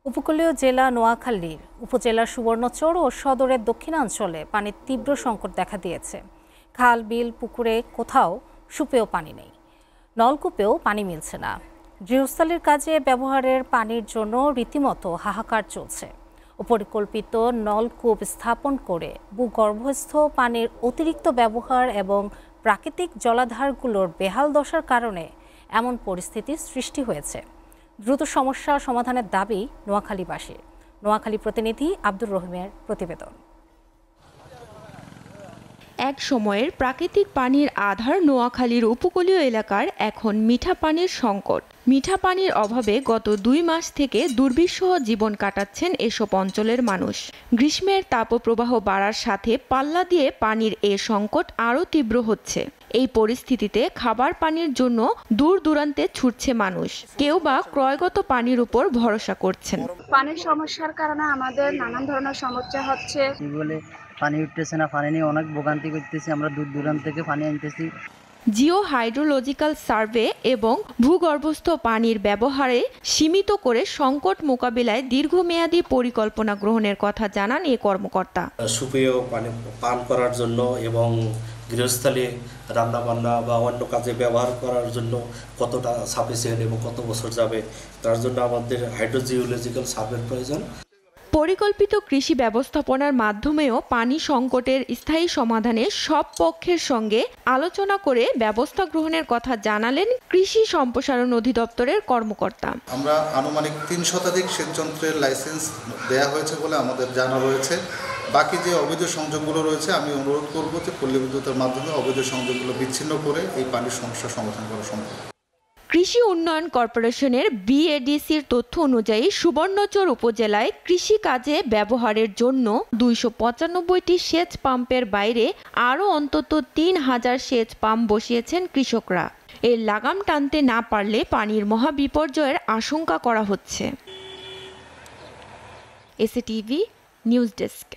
উপকূলীয় জেলা নোয়াখালীর উপজেলার সুবর্ণচর ও সদরের দক্ষিণাঞ্চলে পানির তীব্র সংকট দেখা দিয়েছে। খাল, বিল, পুকুরে কোথাও সুপেয় পানি নেই, নলকূপেও পানি মিলছে না। গৃহস্থালির কাজে ব্যবহারের পানির জন্য রীতিমতো হাহাকার চলছে। অপরিকল্পিত নলকূপ স্থাপন করে ভূগর্ভস্থ পানির অতিরিক্ত ব্যবহার এবং প্রাকৃতিক জলাধারগুলোর বেহাল দশার কারণে এমন পরিস্থিতির সৃষ্টি হয়েছে। দ্রুত সমস্যা সমাধানের দাবি নোয়াখালীবাসীর। নোয়াখালী প্রতিনিধি আব্দুর রহিমের প্রতিবেদন। এক সময়ের প্রাকৃতিক পানির আধার নোয়াখালীর উপকূলীয় এলাকার এখন মিঠা পানির সংকট। মিঠা পানির অভাবে গত 2 মাস থেকে দুর্বিষহ জীবন কাটাচ্ছেন এসব অঞ্চলের মানুষ। গ্রীষ্মের তাপপ্রবাহ বাড়ার সাথে পাল্লা দিয়ে পানির এ সংকট আরও তীব্র হচ্ছে। এই পরিস্থিতিতে খাবার পানির জন্য দূর দূরান্তে ছুটছে মানুষ, কেউ বা ক্রয়গত পানির উপর ভরসা করছেন। পানির সমস্যার কারণে আমাদের নানান ধরনের সমস্যা হচ্ছে। পানি উঠতেছে না, পানি নিয়ে অনেক ভোগান্তি করতেছি, আমরা দূর দূরান্ত থেকে পানি আনতেছি। জিও হাইড্রোলজিক্যাল সার্ভে এবং ভূগর্ভস্থ পানির ব্যবহারে সীমিত করে সংকট মোকাবিলায় দীর্ঘমেয়াদী পরিকল্পনা গ্রহণের কথা জানান এই কর্মকর্তা। সুপেয় পানি পান করার জন্য এবং গৃহস্থালী রান্নাবান্না বা অন্য কাজে ব্যবহার করার জন্য কতটা সাফিসিয়েন্ট এবং কত বছর যাবে, তার জন্য আমাদের হাইড্রোজিওলজিক্যাল সার্ভের প্রয়োজন। পরিকল্পিত কৃষি ব্যবস্থাপনার মাধ্যমেও পানি সংকটের স্থায়ী সমাধানে সব পক্ষের সঙ্গে আলোচনা করে ব্যবস্থা গ্রহণের কথা জানালেন কৃষি সম্প্রসারণ অধিদপ্তরের কর্মকর্তা। আমরা আনুমানিক 3 শতাধিক সেচ যন্ত্রের লাইসেন্স দেয়া হয়েছে বলে আমাদের জানা রয়েছে। বাকি যে অবৈধ সংযোগগুলো রয়েছে, আমি অনুরোধ করব যে পল্লী বিদ্যুতের মাধ্যমে অবৈধ সংযোগগুলো বিচ্ছিন্ন করে এই পানির সমস্যা সমাধান করা সম্ভব। কৃষি উন্নয়ন কর্পোরেশনের বিএডিসির তথ্য অনুযায়ী সুবর্ণচর উপজেলায় কৃষি কাজে ব্যবহারের জন্য 295টি সেচ পাম্পের বাইরে আরও অন্তত 3000 সেচ পাম্প বসিয়েছেন কৃষকরা। এর লাগাম টানতে না পারলে পানির মহাবিপর্যয়ের আশঙ্কা করা হচ্ছে। SATV news desk.